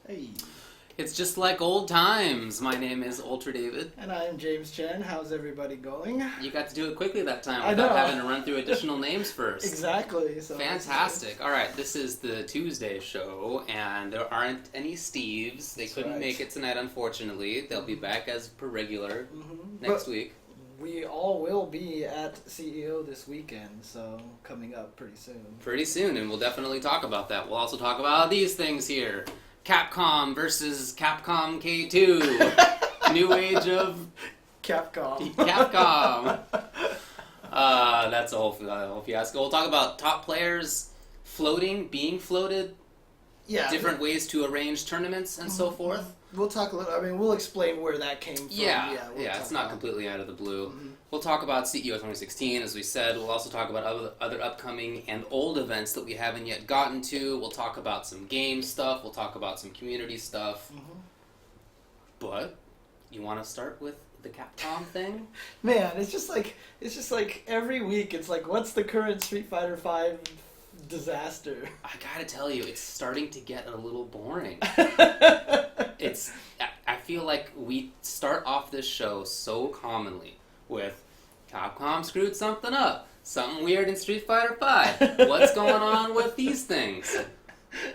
Hey. It's just like old times. My name is Ultra David. And I'm James Chen. How's everybody going? You got to do it quickly that time I without know. having to run through additional names first. Exactly. So Fantastic. All right, this is the Tuesday show, and there aren't any Steves. They couldn't make it tonight, unfortunately. They'll be back as per regular next week. We all will be at CEO this weekend, so coming up pretty soon. Pretty soon, and we'll definitely talk about that. We'll also talk about these things here. Capcom versus Capcom K2. New age of Capcom. Capcom. That's a whole fiasco. We'll talk about top players being floated, different ways to arrange tournaments and so forth. We'll talk a little. I mean, we'll explain where that came from. It's not completely out of the blue. We'll talk about CEO 2016, as we said. We'll also talk about other upcoming and old events that we haven't yet gotten to. We'll talk about some game stuff. We'll talk about some community stuff. But you want to start with the Capcom thing? Man, it's just like every week. It's like, what's the current Street Fighter V disaster? I gotta tell you, it's starting to get a little boring. I feel like we start off this show so commonly with Capcom screwed something up. Something weird in Street Fighter V. What's going on with these things?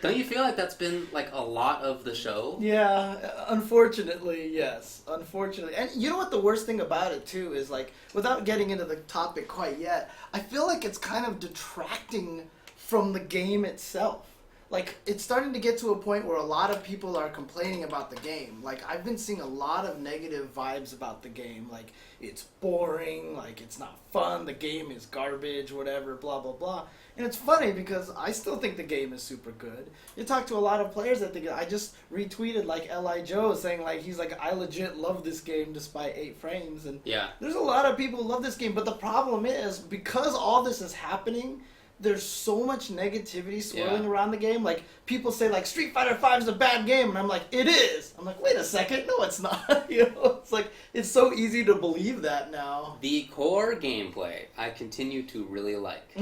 Don't you feel like that's been like a lot of the show? Yeah, unfortunately, yes. Unfortunately. And you know what the worst thing about it too is, like, without getting into the topic quite yet, I feel like it's kind of detracting from the game itself. Like, it's starting to get to a point where a lot of people are complaining about the game. Like, I've been seeing a lot of negative vibes about the game. Like, it's boring, like, it's not fun, the game is garbage, whatever, blah, blah, blah. And it's funny because I still think the game is super good. You talk to a lot of players that think, I just retweeted, like, L.I. Joe saying, like, he's like, I legit love this game despite 8 frames. And there's a lot of people who love this game, but the problem is, because all this is happening, there's so much negativity swirling around the game. Like, people say, like, Street Fighter V is a bad game, and I'm like, it is. I'm like, wait a second, no, it's not. You know, it's like, it's so easy to believe that now. The core gameplay, I continue to really like.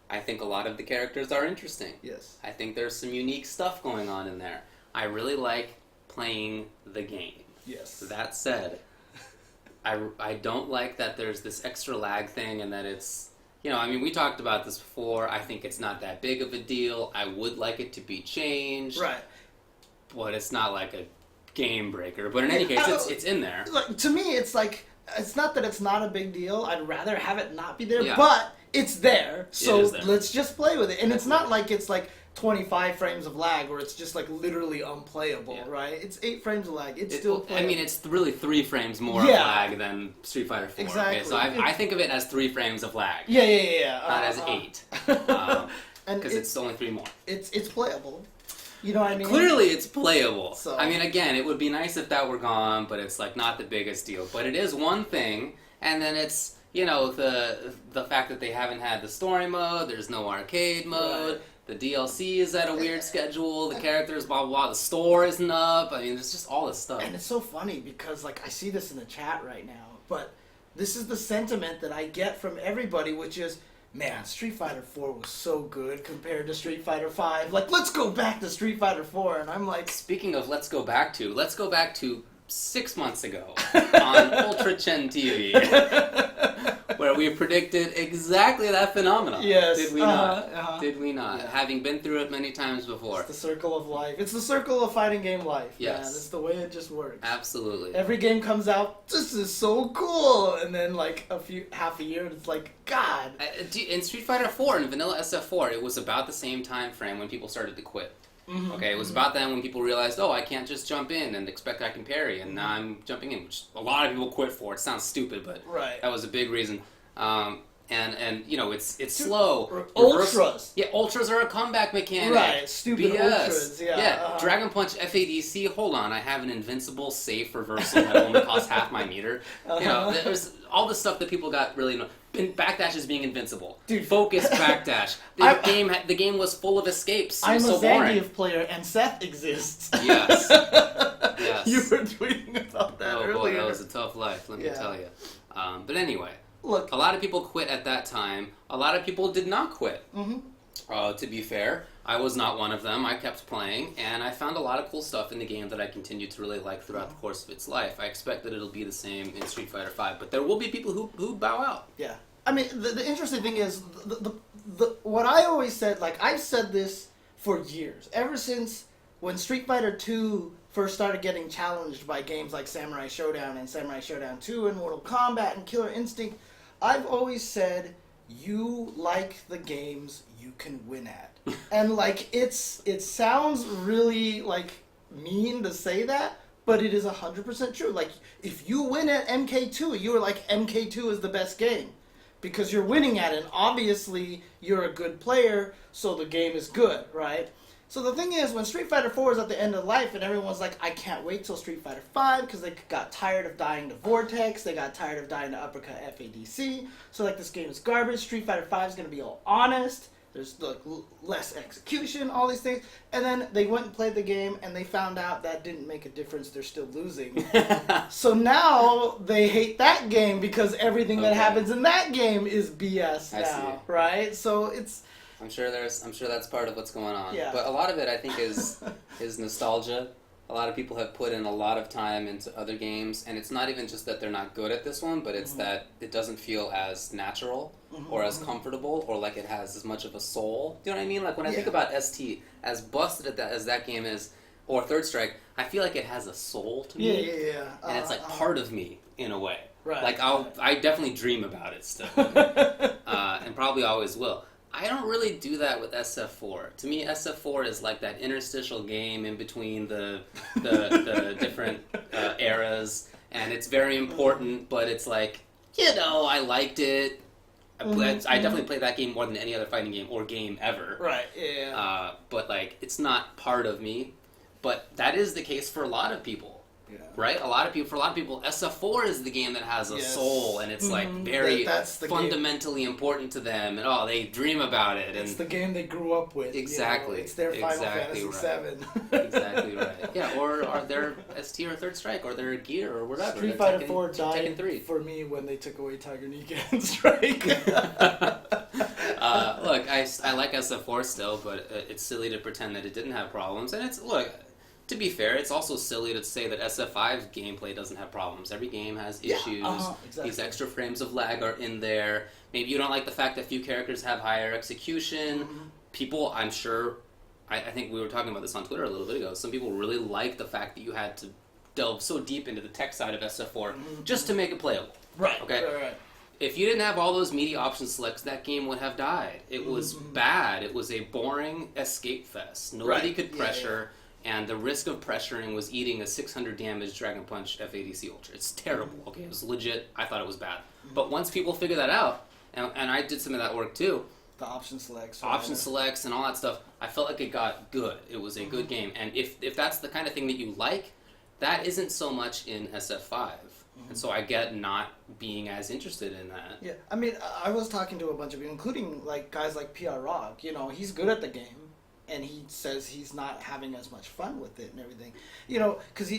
I think a lot of the characters are interesting. Yes. I think there's some unique stuff going on in there. I really like playing the game. Yes. That said, I don't like that there's this extra lag thing and that it's... You know, I mean, we talked about this before. I think it's not that big of a deal. I would like it to be changed. Right. But it's not like a game breaker. But in any case, it's in there. Like, to me, it's like, it's not that it's not a big deal. I'd rather have it not be there, but it's there. So let's just play with it. And it's not like it's like 25 frames of lag where it's just like literally unplayable, right? It's 8 frames of lag. It's still playable. I mean, it's really 3 frames more of lag than Street Fighter 4. Exactly. Okay, so I think of it as 3 frames of lag. Yeah. Not as 8. Because it's only 3 more. It's playable. You know what I mean? Clearly it's playable. So. I mean, again, it would be nice if that were gone, but it's like not the biggest deal. But it is one thing, and then it's, you know, the fact that they haven't had the story mode, there's no arcade mode, the DLC is at a weird schedule, the characters, blah, blah, blah, the store isn't up, I mean, there's just all this stuff. And it's so funny because, like, I see this in the chat right now, but this is the sentiment that I get from everybody, which is, man, Street Fighter 4 was so good compared to Street Fighter 5. Like, let's go back to Street Fighter 4. And I'm like... Speaking of let's go back to 6 months ago on Ultra Chen TV, where we predicted exactly that phenomenon. Yes. Did we not? Did we not? Yeah. Having been through it many times before. It's the circle of life. It's the circle of fighting game life. Yes. Man. It's the way it just works. Absolutely. Every game comes out, this is so cool. And then, like, half a year, it's like, God. In Street Fighter 4, in Vanilla SF4, it was about the same time frame when people started to quit. Okay, it was about then when people realized, oh, I can't just jump in and expect I can parry, and now I'm jumping in, which a lot of people quit for. It sounds stupid, but that was a big reason. And you know, it's slow. Ultras. Yeah, ultras are a comeback mechanic. Right, stupid ultras. Yeah. Dragon Punch FADC. Hold on, I have an invincible safe reversal that only costs half my meter. You know, there's all the stuff that people got really. Backdash is being invincible. Dude. Focus backdash. The game was full of escapes. I'm so a Zangief player, and Seth exists. Yes. You were tweeting about that earlier. Oh boy, that was a tough life, let me tell you. But anyway, look, a lot of people quit at that time. A lot of people did not quit. To be fair, I was not one of them. I kept playing, and I found a lot of cool stuff in the game that I continued to really like throughout the course of its life. I expect that it'll be the same in Street Fighter V, but there will be people who bow out. Yeah. I mean, the interesting thing is, what I always said, like, I've said this for years, ever since when Street Fighter 2 first started getting challenged by games like Samurai Showdown and Samurai Showdown 2 and Mortal Kombat and Killer Instinct, I've always said, you like the games you can win at. And, like, it sounds really, like, mean to say that, but it is 100% true. Like, if you win at MK2, you are like, MK2 is the best game. Because you're winning at it, and obviously you're a good player, so the game is good, right? So the thing is, when Street Fighter 4 is at the end of life, and everyone's like, I can't wait till Street Fighter 5, because they got tired of dying to Vortex, they got tired of dying to Uppercut FADC, so like, this game is garbage, Street Fighter 5 is going to be all honest, there's like, less execution, all these things, and then they went and played the game, and they found out that didn't make a difference, they're still losing. So now they hate that game because everything that happens in that game is BS now, right? So it's... I'm sure that's part of what's going on. Yeah. But a lot of it, I think, is nostalgia. A lot of people have put in a lot of time into other games, and it's not even just that they're not good at this one, but it's that it doesn't feel as natural or as comfortable or like it has as much of a soul. Do you know what I mean? Like when I think about ST, as busted as that game is, or Third Strike, I feel like it has a soul to me. Yeah. And it's like part of me in a way. Right. Like I definitely dream about it still, and probably always will. I don't really do that with SF4. To me, SF4 is like that interstitial game in between the different eras, and it's very important, but it's like, I liked it. I definitely played that game more than any other fighting game or game ever. Right, yeah. But, like, it's not part of me. But that is the case for a lot of people. Yeah. Right? For a lot of people, SF4 is the game that has a soul, and it's like very fundamentally important to them, and they dream about it. It's the game they grew up with. Exactly. It's their Final Fantasy VII. Exactly right. Yeah, or their ST or Third Strike, or their Gear, or whatever. Street Fighter 4 died for me when they took away Tiger Nika and Strike. Look, I like SF4 still, but it's silly to pretend that it didn't have problems, and to be fair, it's also silly to say that SF5's gameplay doesn't have problems. Every game has issues. Exactly. These extra frames of lag are in there. Maybe you don't like the fact that few characters have higher execution. People, I'm sure, I think we were talking about this on Twitter a little bit ago, some people really like the fact that you had to delve so deep into the tech side of SF4 just to make it playable. Right. Okay? Right. If you didn't have all those media option selects, that game would have died. It was bad. It was a boring escape fest. Nobody could pressure. Yeah. And the risk of pressuring was eating a 600 damage Dragon Punch FADC Ultra. It's terrible, okay? It was legit. I thought it was bad. But once people figured that out, and I did some of that work too. The option selects. Option selects and all that stuff, I felt like it got good. It was a good game. And if that's the kind of thing that you like, that isn't so much in SF5. And so I get not being as interested in that. Yeah, I mean, I was talking to a bunch of people, including like guys like PR Rock. He's good at the game. And he says he's not having as much fun with it and everything. Because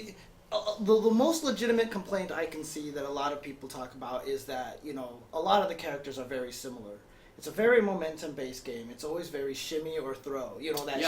the most legitimate complaint I can see that a lot of people talk about is that, a lot of the characters are very similar. It's a very momentum-based game. It's always very shimmy or throw.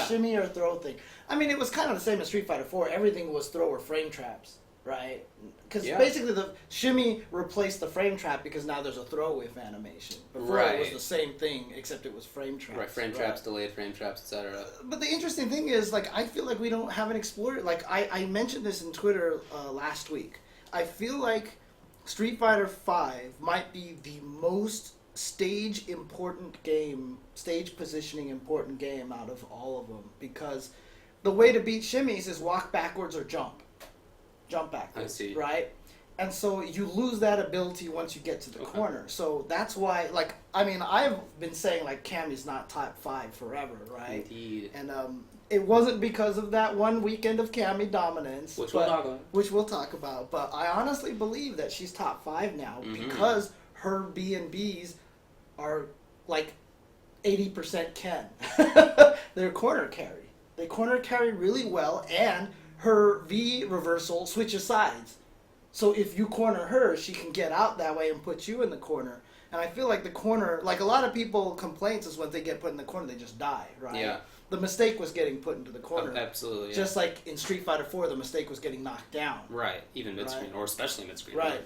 Shimmy or throw thing. I mean, it was kind of the same as Street Fighter 4. Everything was throw or frame traps, right? Because basically the shimmy replaced the frame trap because now there's a throw with animation. Before it was the same thing, except it was frame traps. Right, frame traps, delayed frame traps, etc. But the interesting thing is, like, I feel like we haven't explored it. Like, I mentioned this in Twitter last week. I feel like Street Fighter V might be the most stage positioning important game out of all of them, because the way to beat shimmies is walk backwards or jump backwards. I see. Right? And so you lose that ability once you get to the corner. So that's why, like, I mean, I've been saying, like, Cammy's not top 5 forever, right? Indeed. And it wasn't because of that one weekend of Cammy dominance. Which we'll talk about. But I honestly believe that she's top 5 now because her B&Bs are, like, 80% Ken. They're corner carry. They corner carry really well, and her V reversal switches sides. So if you corner her, she can get out that way and put you in the corner. And I feel like the corner, like a lot of people complaints is when they get put in the corner, they just die, right? Yeah. the mistake was getting put into the corner. Oh, absolutely. Yeah. Just like in Street Fighter 4, the mistake was getting knocked down. Right. Even mid-screen, or especially mid-screen. Right.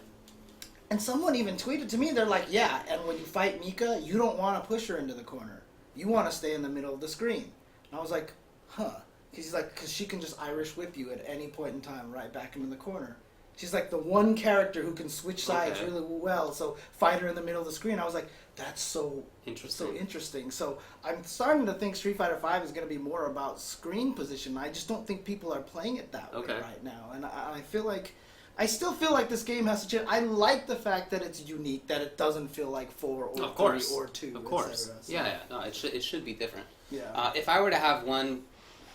And someone even tweeted to me, they're like, yeah, and when you fight Mika, you don't want to push her into the corner. You want to stay in the middle of the screen. And I was like, huh. He's like, because she can just Irish whip you at any point in time right back into the corner. She's like the one character who can switch sides really well, so fight her in the middle of the screen. I was like, that's so interesting. So I'm starting to think Street Fighter V is going to be more about screen position. I just don't think people are playing it that way right now. And I feel like, I still feel like this game has to change. I like the fact that it's unique, that it doesn't feel like 4 or 3 or 2, Of course. etc. So, Yeah. No, it should be different. Yeah. If I were to have one,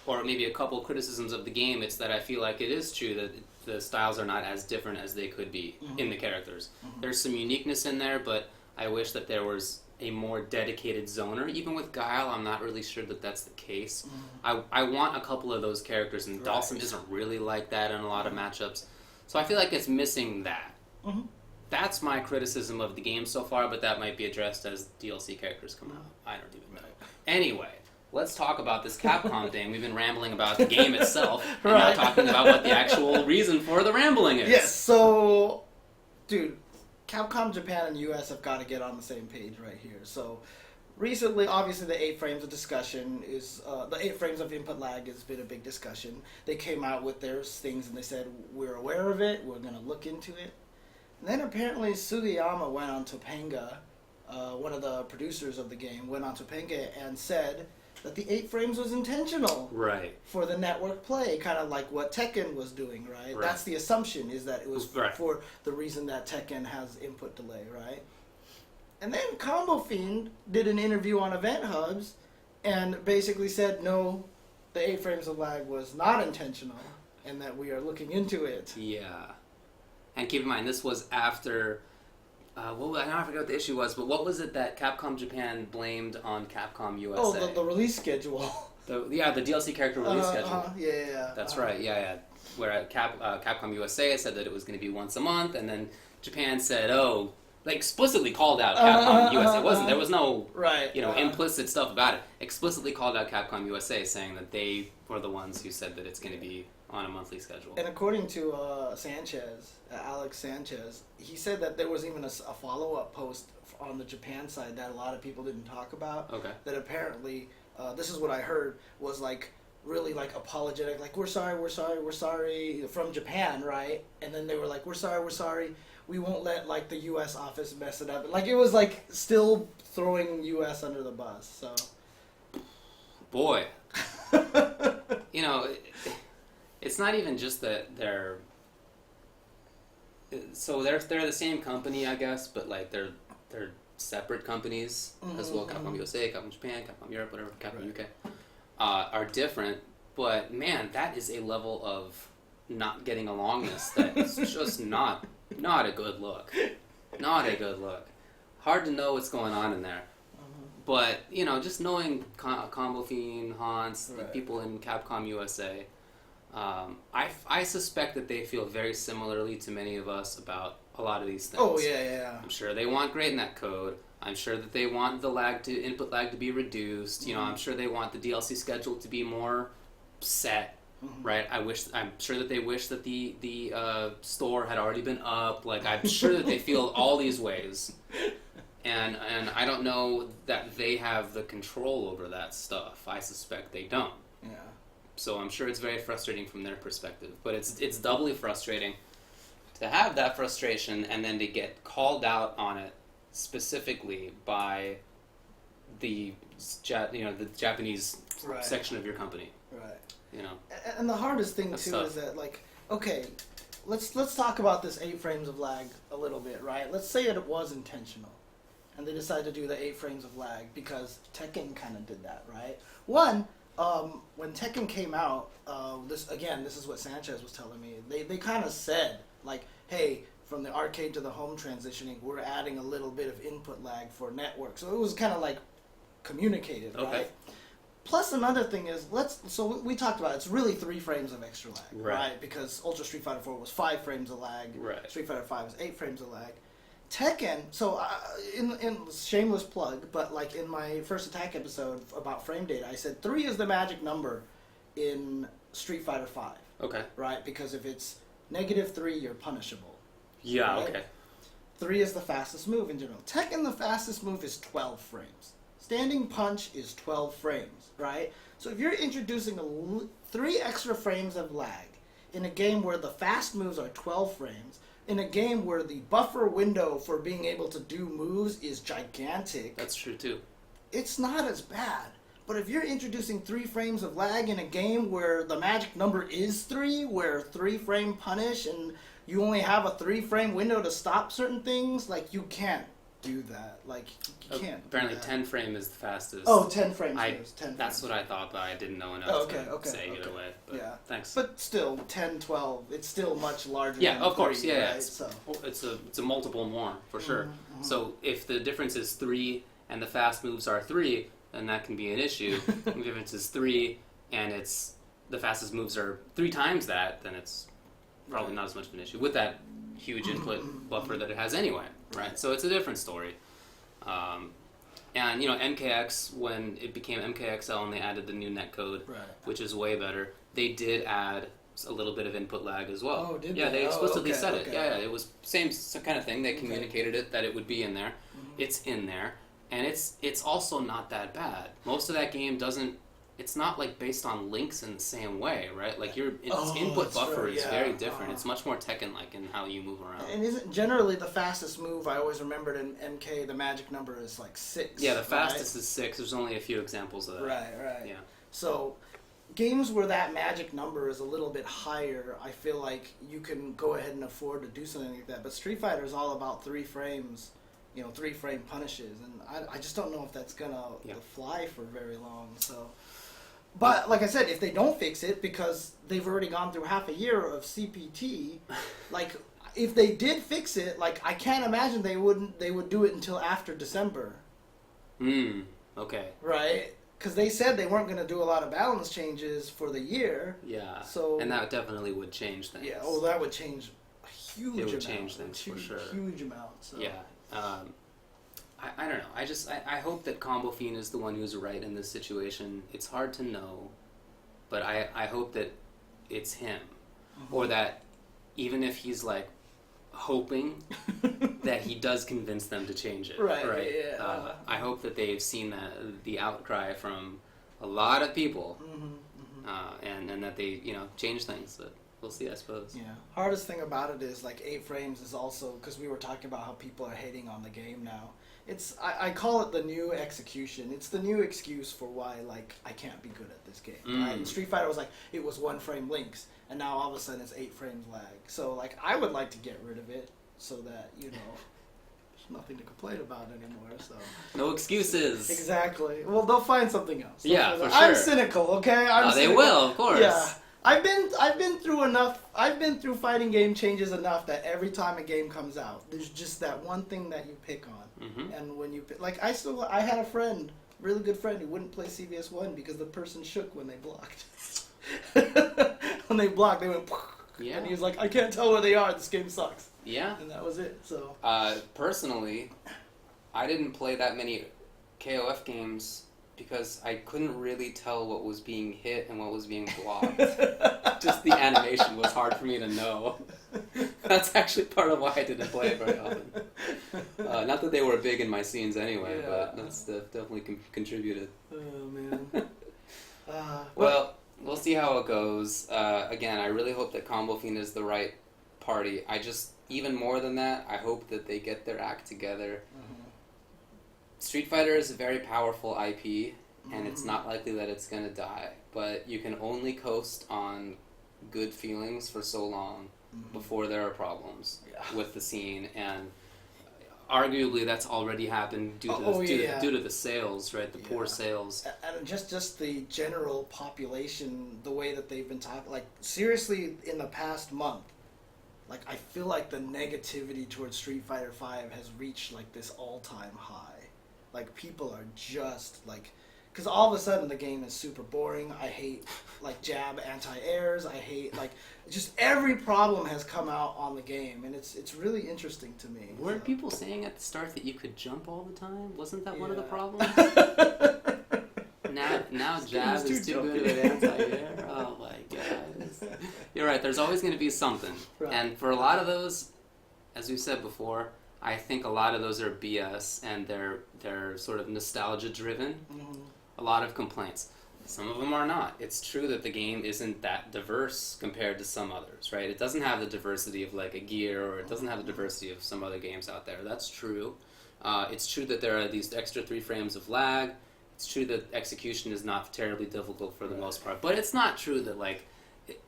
or maybe a couple criticisms of the game, it's that I feel like it is true that the styles are not as different as they could be in the characters. There's some uniqueness in there, but I wish that there was a more dedicated zoner. Even with Guile, I'm not really sure that that's the case. I want a couple of those characters, and Dhalsim isn't really like that in a lot of matchups. So I feel like it's missing that. That's my criticism of the game so far, but that might be addressed as DLC characters come out. I don't even know. Anyway, let's talk about this Capcom thing. We've been rambling about the game itself, and now talking about what the actual reason for the rambling is. Yes, so, dude, Capcom Japan and US have got to get on the same page right here. So, recently, obviously, the 8 frames of discussion is, the 8 frames of input lag has been a big discussion. They came out with their things and they said, we're aware of it, we're going to look into it. And then apparently Sugiyama went on Topanga, one of the producers of the game, went on Topanga and said that the 8 frames was intentional for the network play, kind of like what Tekken was doing, right? That's the assumption, is that it was for the reason that Tekken has input delay, right? And then Combo Fiend did an interview on Event Hubs and basically said, no, the 8 frames of lag was not intentional and that we are looking into it. Yeah. And keep in mind, this was after... I forget what the issue was, but what was it that Capcom Japan blamed on Capcom USA? Oh, the release schedule. The DLC character release schedule. Yeah. That's right, yeah. Where Capcom USA said that it was going to be once a month, and then Japan said, explicitly called out Capcom USA. There was no implicit stuff about it. Explicitly called out Capcom USA, saying that they were the ones who said that it's going to be on a monthly schedule. And according to Alex Sanchez, he said that there was even a follow-up post on the Japan side that a lot of people didn't talk about. Okay. That apparently, this is what I heard, was really apologetic, we're sorry, from Japan, right? And then they were like, we're sorry, we won't let the U.S. office mess it up. It was still throwing U.S. under the bus, so. Boy. It's not even just that they're the same company, I guess, but they're separate companies as well. Capcom USA, Capcom Japan, Capcom Europe, whatever, Capcom UK are different. But man, that is a level of not getting alongness that is just not a good look. Not a good look. Hard to know what's going on in there. But just knowing Combo Fiend, Hans, the people in Capcom USA. I suspect that they feel very similarly to many of us about a lot of these things. Oh, yeah. I'm sure they want GreatNet code. I'm sure that they want the input lag to be reduced. I'm sure they want the DLC schedule to be more set, right? I'm sure that they wish that the store had already been up. I'm sure that they feel all these ways. And I don't know that they have the control over that stuff. I suspect they don't. Yeah. So I'm sure it's very frustrating from their perspective. But it's doubly frustrating to have that frustration and then to get called out on it specifically by the Japanese section of your company. Right. And the hardest thing too is that okay, let's talk about this 8 frames of lag a little bit, right? Let's say it was intentional. And they decided to do the 8 frames of lag because Tekken kind of did that, right? One, when Tekken came out, this is what Sanchez was telling me. They kind of said, hey, from the arcade to the home transitioning, we're adding a little bit of input lag for network. So it was kind of communicated, right? Plus another thing is, we talked about it's really 3 frames of extra lag, right? Because Ultra Street Fighter 4 was 5 frames of lag. Right. Street Fighter 5 was 8 frames of lag. Tekken. So in shameless plug, but like in my first Attack episode about frame data, I said 3 is the magic number in Street Fighter 5. Okay. Right, because if it's -3, you're punishable. Yeah. Right? Okay. 3 is the fastest move in general. Tekken, the fastest move is 12 frames. Standing punch is 12 frames, right? So if you're introducing 3 extra frames of lag in a game where the fast moves are 12 frames, in a game where the buffer window for being able to do moves is gigantic, That's true too. it's not as bad. But if you're introducing 3 frames of lag in a game where the magic number is 3, where 3 frame punish and you only have a 3 frame window to stop certain things, like, you can't do that. Like, you can't. Apparently 10 frame is the fastest. Oh, 10 frames. 10 That's frames. what I thought, but I didn't know enough to say either way. But Yeah. thanks. But still, 10, 12, it's still much larger Yeah, than of course. 3, Yeah, right? it's a multiple more for sure. Mm-hmm. So if the difference is 3 and the fast moves are 3, then that can be an issue. If the difference is 3 and it's the fastest moves are 3 times that, then it's probably not as much of an issue with that huge input buffer that it has anyway, right? So it's a different story. And MKX, when it became MKXL and they added the new netcode, Right. which is way better, they did add a little bit of input lag as well. Oh, did yeah, they? they explicitly Okay, said it. okay. Yeah, it was same kind of thing. They communicated it that it would be in there. Mm-hmm. It's in there, and it's also not that bad. Most of that game doesn't. It's not like based on links in the same way, right? Like its input that's buffer right, is yeah. very different. It's much more Tekken-like in how you move around. And isn't generally the fastest move, I always remembered in MK, the magic number is like 6. Yeah, the fastest is 6. There's only a few examples of that. Right. Yeah. So, games where that magic number is a little bit higher, I feel like you can go ahead and afford to do something like that. But Street Fighter is all about 3 frames, 3 frame punishes. And I just don't know if that's going to fly for very long. So, but like I said, if they don't fix it, because they've already gone through half a year of CPT, like, if they did fix it, like, I can't imagine they would do it until after December. Okay. Right? Because they said they weren't going to do a lot of balance changes for the year. Yeah. So, and that definitely would change things. Yeah. Oh, that would change a huge amount. It would change things for sure. Huge amount. So. Yeah. I don't know. I hope that Combo Fiend is the one who's right in this situation. It's hard to know, but I hope that it's him, or that even if he's like hoping that he does convince them to change it. Right. Yeah. I hope that they've seen the outcry from a lot of people, and that they change things. But we'll see, I suppose. Yeah. Hardest thing about it is like 8 frames is also because we were talking about how people are hating on the game now. I call it the new execution. It's the new excuse for why like I can't be good at this game. Right? And Street Fighter was like it was 1 frame links, and now all of a sudden it's 8 frames lag. So like I would like to get rid of it so that there's nothing to complain about anymore. So no excuses. Exactly. Well, they'll find something else. For sure. I'm cynical. Okay. They will, of course. Yeah. I've been through enough. I've been through fighting game changes enough that every time a game comes out, there's just that one thing that you pick on. And when you pick, like I had a friend, really good friend, who wouldn't play CVS1 because the person shook when they blocked. When they blocked, they went. Yeah. And he was like, I can't tell where they are. This game sucks. Yeah. And that was it. So. Personally, I didn't play that many KOF games because I couldn't really tell what was being hit and what was being blocked. Just the animation was hard for me to know. That's actually part of why I didn't play it very often. Not that they were big in my scenes anyway, but that's definitely contributed. Oh, man. Well, we'll see how it goes. Again, I really hope that Combo Fiend is the right party. Even more than that, I hope that they get their act together. Street Fighter is a very powerful IP, and it's not likely that it's going to die. But you can only coast on good feelings for so long before there are problems with the scene. And arguably that's already happened due to the sales, right? The poor sales. And just the general population, the way that they've been talking. Like, seriously, in the past month, like, I feel like the negativity towards Street Fighter V has reached, like, this all-time high. Like, people are just, like, because all of a sudden the game is super boring. I hate like jab anti-airs. I hate like just every problem has come out on the game, and it's really interesting to me. Weren't people saying at the start that you could jump all the time? Wasn't that one of the problems? Now jab is too good at anti-air. Oh my god! You're right. There's always going to be something, Right. and for a lot of those, as we said before, I think a lot of those are BS and they're sort of nostalgia driven. Mm-hmm. A lot of complaints. Some of them are not. It's true that the game isn't that diverse compared to some others, right? It doesn't have the diversity of like a Gear, or it doesn't have the diversity of some other games out there. That's true. It's true that there are these extra 3 frames of lag. It's true that execution is not terribly difficult for the most part. But it's not true that like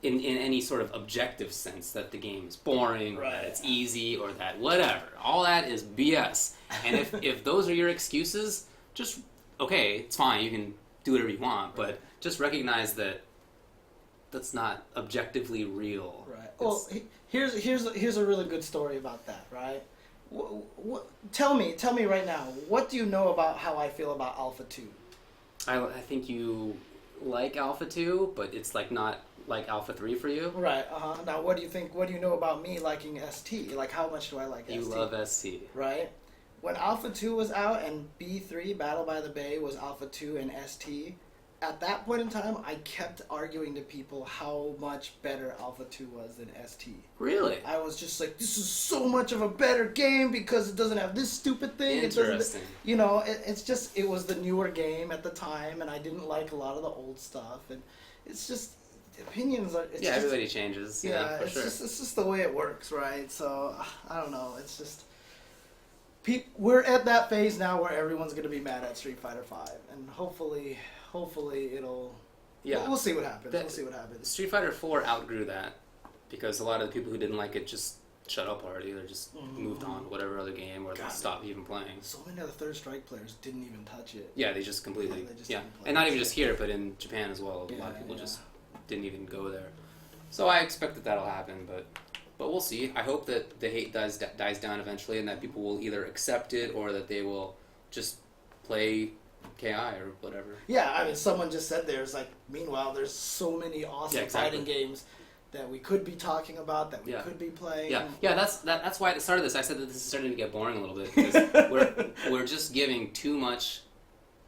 in any sort of objective sense that the game is boring or that it's easy or that whatever. All that is BS. And if those are your excuses, just okay, it's fine. You can do whatever you want, but just recognize that that's not objectively real. Right. Well, here's a really good story about that. Right. Tell me right now. What do you know about how I feel about Alpha 2? I think you like Alpha 2, but it's like not like Alpha 3 for you. Right. Now, what do you think? What do you know about me liking ST? Like, how much do I like ST? You love ST. Right. When Alpha 2 was out and B3, Battle by the Bay, was Alpha 2 and ST, at that point in time, I kept arguing to people how much better Alpha 2 was than ST. Really? I was just like, this is so much of a better game because it doesn't have this stupid thing. Interesting. It's just, it was the newer game at the time, and I didn't like a lot of the old stuff. And it's just, opinions are... Everybody changes. Yeah, for sure. It's just the way it works, right? So, I don't know. It's just... We're at that phase now where everyone's going to be mad at Street Fighter V, and hopefully it'll... Yeah. We'll see what happens. Street Fighter 4 outgrew that because a lot of the people who didn't like it just shut up already. They just moved on to whatever other game or they stopped even playing. So many of the Third Strike players didn't even touch it. Yeah, they just completely... Didn't play and not even just here, but in Japan as well. A lot of people just didn't even go there. So I expect that that'll happen, but we'll see. I hope that the hate dies down eventually and that people will either accept it or that they will just play KI or whatever. Yeah, I mean, someone just said meanwhile, there's so many awesome fighting games that we could be talking about, that we could be playing. Yeah, that's why at the start of this I said that this is starting to get boring a little bit because we're just giving too much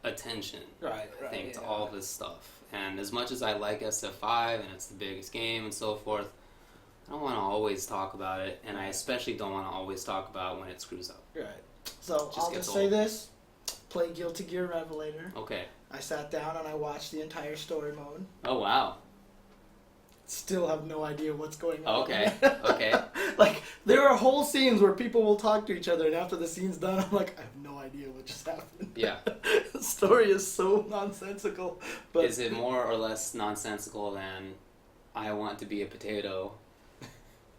attention, I think, to all this stuff. And as much as I like SF5 and it's the biggest game and so forth, I don't want to always talk about it, and I especially don't want to always talk about when it screws up. Right. So I'll just say this. Play Guilty Gear Revelator. Okay. I sat down and I watched the entire story mode. Oh, wow. Still have no idea what's going on. Okay. Like, there are whole scenes where people will talk to each other, and after the scene's done, I'm like, I have no idea what just happened. Yeah. The story is so nonsensical. But is it more or less nonsensical than I Want to Be a Potato?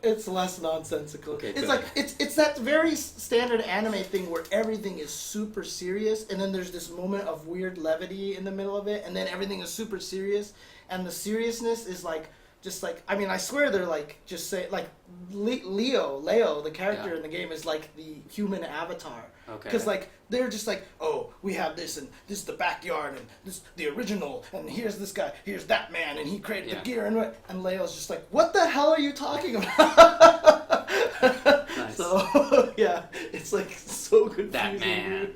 It's less nonsensical. Okay, it's good. like it's that very standard anime thing where everything is super serious, and then there's this moment of weird levity in the middle of it, and then everything is super serious, and the seriousness is like just like, I mean, I swear they're like just say like Leo, the character in the game is like the human avatar. Okay. Because like they're just like, oh, we have this, and this is the backyard, and this is the original, and here's this guy, here's that man, and he created the gear, and Leo's just like, what the hell are you talking about? Nice. So yeah, it's like so confusing. That man.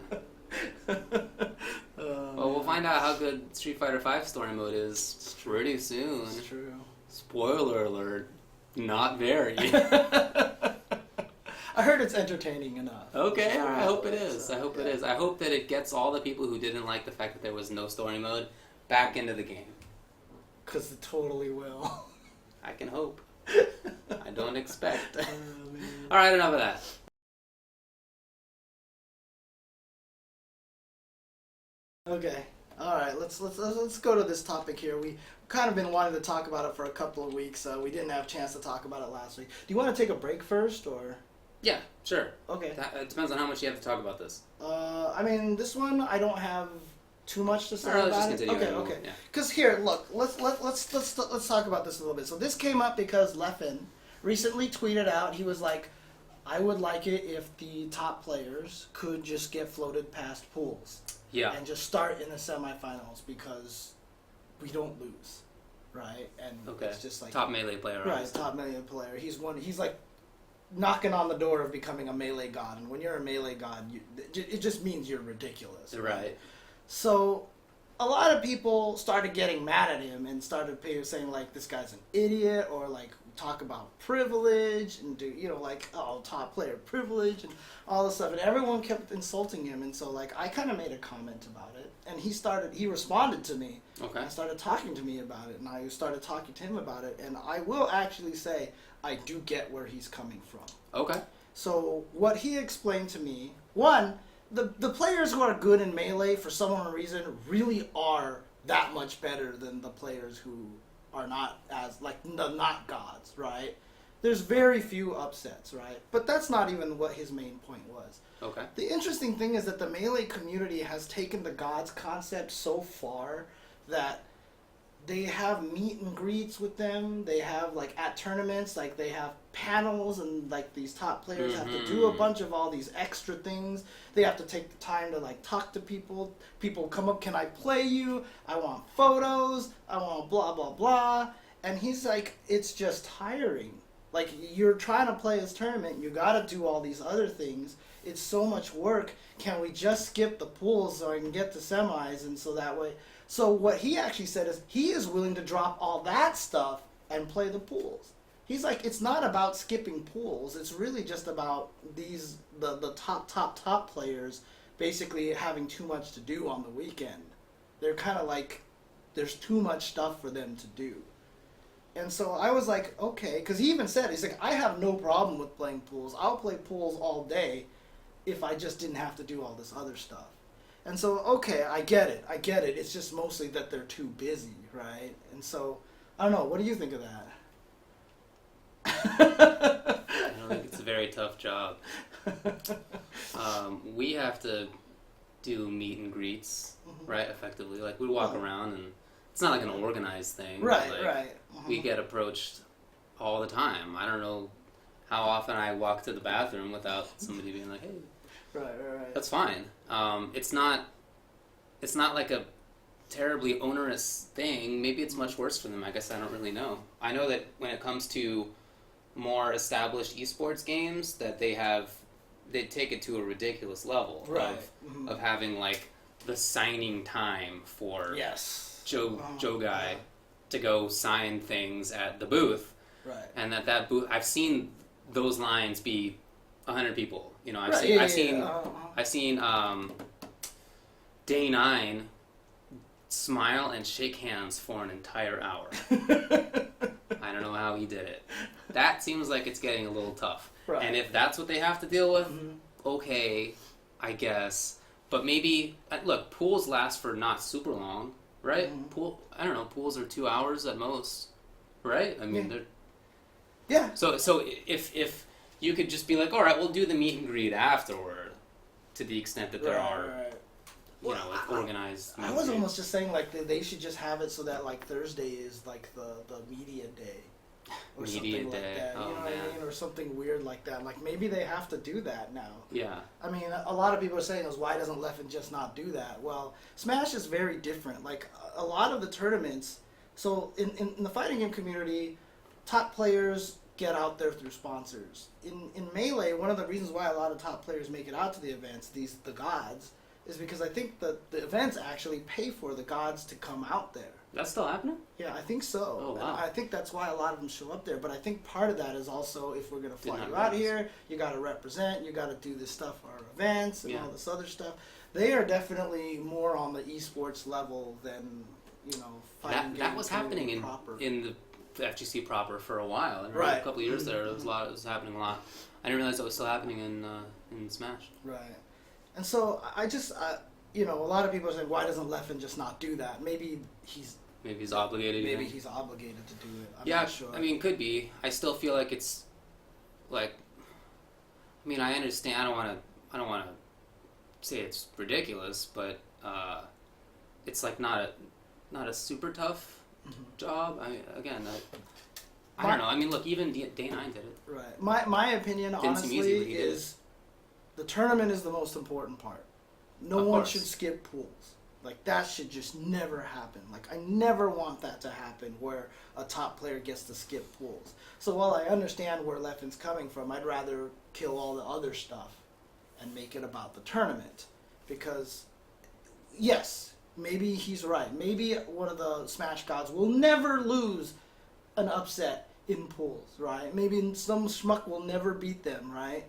Well, we'll find out how good Street Fighter V story mode is pretty soon. It's true. Spoiler alert, not very. I heard it's entertaining enough. Okay, I hope it is. I hope it is. I hope that it gets all the people who didn't like the fact that there was no story mode back into the game. Because it totally will. I can hope. I don't expect. Alright, enough of that. Okay. All right. Let's go to this topic here. We kind of been wanting to talk about it for a couple of weeks. We didn't have a chance to talk about it last week. Do you want to take a break first, or? Yeah, sure. Okay. It depends on how much you have to talk about this. I mean, this one I don't have too much to say about let's just it. continue. Okay. Yeah. Because here, look, let's talk about this a little bit. So this came up because Leffen recently tweeted out. He was like, "I would like it if the top players could just get floated past pools." and just start in the semifinals because we don't lose, right? And it's just like top melee player, right? obviously. Top melee player. He's like knocking on the door of becoming a melee god, and when you're a melee god, it just means you're ridiculous, right? So a lot of people started getting mad at him and started saying like this guy's an idiot, or like talk about privilege and do like top player privilege and all this stuff, and everyone kept insulting him. And so like I kind of made a comment about it, and he responded to me. Okay. Started talking to me about it, and I started talking to him about it, and I will actually say I do get where he's coming from. Okay. So what he explained to me, one, the players who are good in Melee for some reason really are that much better than the players who are not as like not gods, right? There's very few upsets, right? But that's not even what his main point was. Okay. The interesting thing is that the Melee community has taken the gods concept so far that they have meet and greets with them. They have like at tournaments, like they have panels, and like these top players have to do a bunch of all these extra things. They have to take the time to like talk to people. People come up, can I play you? I want photos. I want blah blah blah. And he's like, it's just tiring. Like you're trying to play this tournament, you got to do all these other things. It's so much work. Can we just skip the pools so I can get to semis, and so that way? So what he actually said is he is willing to drop all that stuff and play the pools. He's like, it's not about skipping pools. It's really just about the top players basically having too much to do on the weekend. They're kind of like, there's too much stuff for them to do. And so I was like, okay, because he even said, he's like, I have no problem with playing pools. I'll play pools all day if I just didn't have to do all this other stuff. And so, okay, I get it. It's just mostly that they're too busy, right? And so, I don't know. What do you think of that? I don't think it's a very tough job. We have to do meet and greets, right, effectively. Like, we walk around, and it's not like an organized thing. Right, like, right. We get approached all the time. I don't know how often I walk to the bathroom without somebody being like, hey. Right. That's fine. It's not like a terribly onerous thing. Maybe it's much worse for them. I guess I don't really know. I know that when it comes to more established esports games, that they take it to a ridiculous level of having like the signing time for Joe Guy to go sign things at the booth. Right. And that booth, I've seen those lines be 100 people. You know, I've seen Day 9 smile and shake hands for an entire hour. I don't know how he did it. That seems like it's getting a little tough. Right. And if that's what they have to deal with, okay, I guess. But maybe, look, pools last for not super long, right? I don't know, pools are 2 hours at most, right? I mean, they're... Yeah. So if you could just be like, all right, we'll do the meet and greet afterward, to the extent that there are, organized. I was almost just saying like they should just have it so that like Thursday is like the media day, or something like that. You know what I mean, or something weird like that. Like maybe they have to do that now. Yeah. I mean, a lot of people are saying, why doesn't Leffen just not do that? Well, Smash is very different. Like a lot of the tournaments. So in the fighting game community, top players get out there through sponsors. In Melee, one of the reasons why a lot of top players make it out to the events, the gods, is because I think that the events actually pay for the gods to come out there. That's still happening? Yeah, I think so. Oh, wow. And I think that's why a lot of them show up there. But I think part of that is also, if we're going to fly you out here, you got to represent, you got to do this stuff for our events and all this other stuff. They are definitely more on the esports level than, fighting game. That was happening in the FGC proper for a while. I remember a couple of years there, it was happening a lot. I didn't realize it was still happening in Smash. Right. And so I just, a lot of people are saying, why doesn't Leffen just not do that? Maybe he's obligated. Maybe he's obligated to do it. I'm not sure. I mean, could be. I still feel like it's like. I mean, I understand. I don't want to say it's ridiculous, but it's like not a super tough job. I mean, again, I don't know. I mean, look, even Day 9 did it. Right. My opinion, honestly, is the tournament is the most important part. No Of one course. should skip pools. Like, that should just never happen. Like, I never want that to happen where a top player gets to skip pools. So while I understand where Leffen's coming from, I'd rather kill all the other stuff and make it about the tournament. Because, yes, maybe he's right. Maybe one of the Smash gods will never lose an upset in pools, right? Maybe some schmuck will never beat them, right?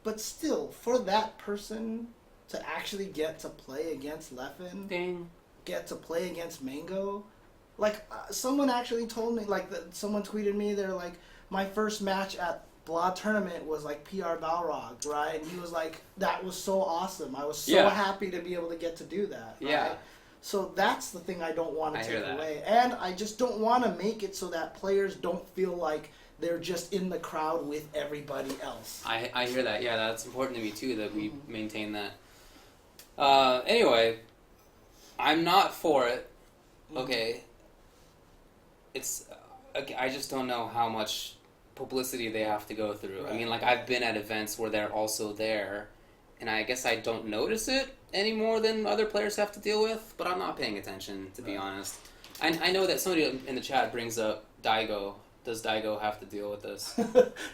But still, for that person to actually get to play against Leffen, Ding. get to play against Mango, like, someone actually told me, like, someone tweeted me, they're like, my first match at Blah Tournament was, like, PR Balrog, right? And he was like, that was so awesome. I was so happy to be able to get to do that, right? Yeah. So that's the thing I don't want to I take hear that. away. And I just don't want to make it so that players don't feel like they're just in the crowd with everybody else. I hear that. Yeah, that's important to me too, that we maintain that. Anyway, I'm not for it. Okay. It's I just don't know how much publicity they have to go through. Right. I mean, like, I've been at events where they're also there, and I guess I don't notice it any more than other players have to deal with, but I'm not paying attention, to be honest. I know that somebody in the chat brings up Daigo. Does Daigo have to deal with this?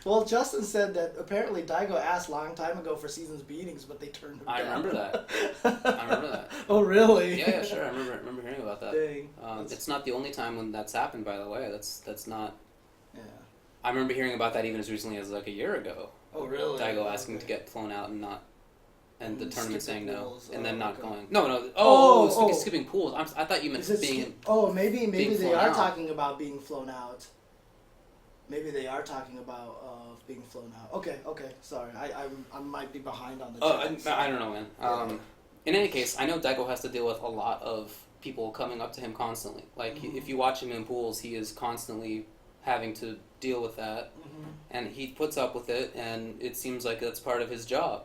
Well, Justin said that apparently Daigo asked a long time ago for Season's Beatings, but they turned him down. I remember that. I remember that. Oh, really? Yeah, sure. I remember hearing about that. Dang. It's not the only time when that's happened, by the way. That's not. Yeah. I remember hearing about that even as recently as like a year ago. Oh, really? Daigo asking to get flown out and not, and the tournament saying no, pools. and then not okay. going. No. Oh. Skipping pools. I thought you meant being. Maybe being they flown are out. talking about being flown out. Maybe they are talking about being flown out. Okay. Sorry, I might be behind on the chat. I don't know, man. In any case, I know Daigo has to deal with a lot of people coming up to him constantly. Like, if you watch him in pools, he is constantly having to deal with that, and he puts up with it, and it seems like that's part of his job.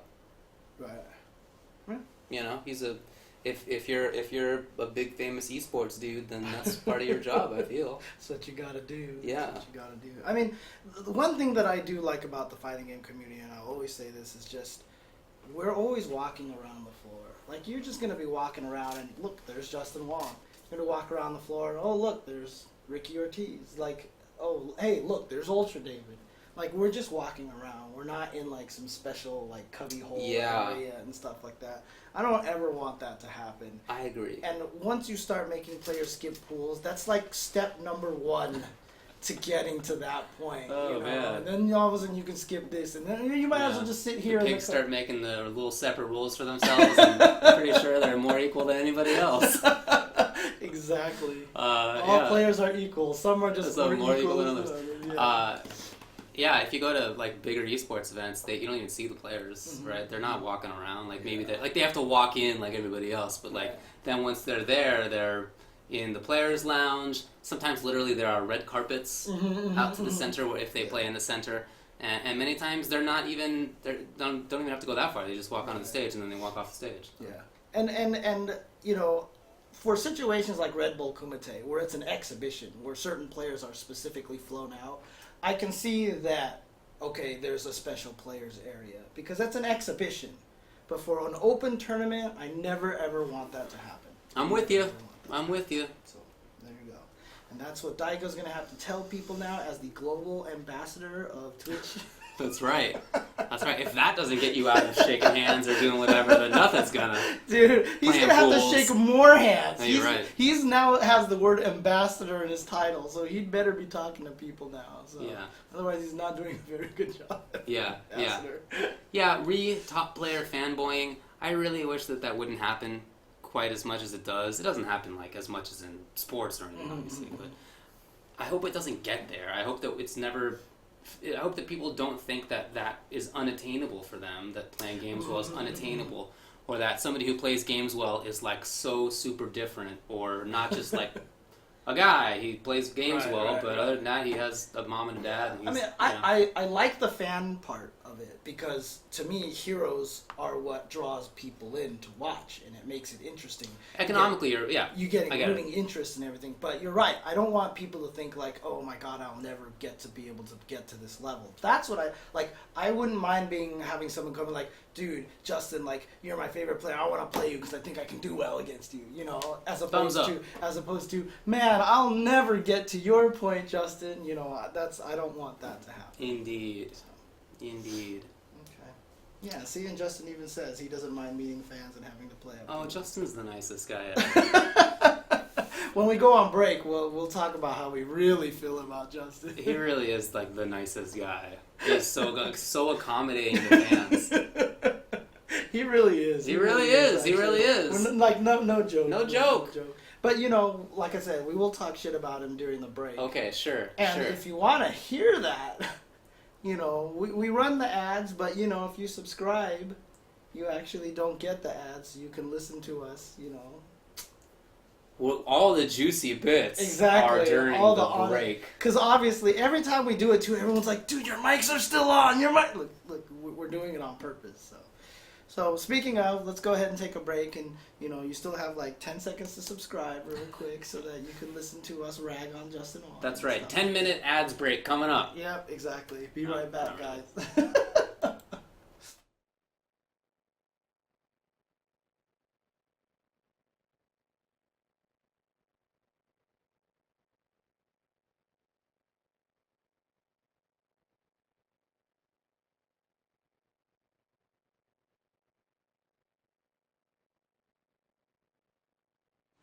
Right. You know, he's a. If you're a big famous esports dude, then that's part of your job, I feel. That's what you gotta do. Yeah. That's what you gotta do. I mean, the one thing that I do like about the fighting game community, and I always say this, is just we're always walking around the floor. Like, you're just gonna be walking around and look, there's Justin Wong. You're gonna walk around the floor and oh look, there's Ricky Ortiz. Like, oh hey look, there's Ultra David. Like, we're just walking around. We're not in like some special like cubby hole area and stuff like that. I don't ever want that to happen. I agree. And once you start making players skip pools, that's like step number 1 to getting to that point. Oh, you know? man. And then all of a sudden you can skip this, and then you might as well just sit here. The and pigs start making the little separate rules for themselves, and I'm pretty sure they're more equal than anybody else. Exactly. All players are equal. Some are just more equal than than others. others. Yeah, if you go to like bigger esports events, you don't even see the players, right? They're not walking around. Like, maybe they have to walk in like everybody else, but like then once they're there, they're in the players' lounge. Sometimes literally there are red carpets out to the center if they play in the center, and many times they're not even don't even have to go that far. They just walk onto the stage and then they walk off the stage. Yeah, and you know, for situations like Red Bull Kumite, where it's an exhibition, where certain players are specifically flown out, I can see that, okay, there's a special players area, because that's an exhibition. But for an open tournament, I never ever want that to happen. I'm with you. I'm with you. So, there you go. And that's what Daigo's going to have to tell people now as the global ambassador of Twitch. That's right. That's right. If that doesn't get you out of shaking hands or doing whatever, then nothing's gonna. Dude, he's gonna have to shake more hands. No, you're right. He's now has the word ambassador in his title, so he'd better be talking to people now. So Yeah. Otherwise, he's not doing a very good job. Yeah. Ambassador. Yeah. Top player fanboying. I really wish that wouldn't happen quite as much as it does. It doesn't happen like as much as in sports or anything, obviously, but I hope it doesn't get there. I hope that it's never. I hope that people don't think that is unattainable for them, that playing games well is unattainable, or that somebody who plays games well is like so super different, or not just like a guy. He plays games but other than that, he has a mom and a dad. And I mean, I like the fan part of it, because to me heroes are what draws people in to watch, and it makes it interesting. Economically, you getting rooting interest and everything. But you're right, I don't want people to think like, oh my god, I'll never get to be able to get to this level. That's what I like. I wouldn't mind having someone come and like, dude, Justin, like, you're my favorite player, I want to play you because I think I can do well against you, you know, as opposed to, man, I'll never get to your point, Justin, you know, I don't want that to happen. Indeed. Okay. Yeah, see, and Justin even says he doesn't mind meeting fans and having to play up. Oh, Justin's the nicest guy ever. When we go on break, we'll talk about how we really feel about Justin. He really is like the nicest guy. He's so accommodating to fans. He really is. He really is. He really is. Like no joke. No joke. But you know, like I said, we will talk shit about him during the break. Okay, sure. And if you want to hear that, you know, we run the ads, but you know, if you subscribe, you actually don't get the ads. You can listen to us, you know. Well, all the juicy bits are during the break. Because obviously, every time we do it too, everyone's like, dude, your mics are still on. Your mic. Look, we're doing it on purpose. So speaking of, let's go ahead and take a break, and you know, you still have like 10 seconds to subscribe real quick so that you can listen to us rag on Justin. That's right. 10-minute ads break coming up. Yep, exactly. Be right back, guys.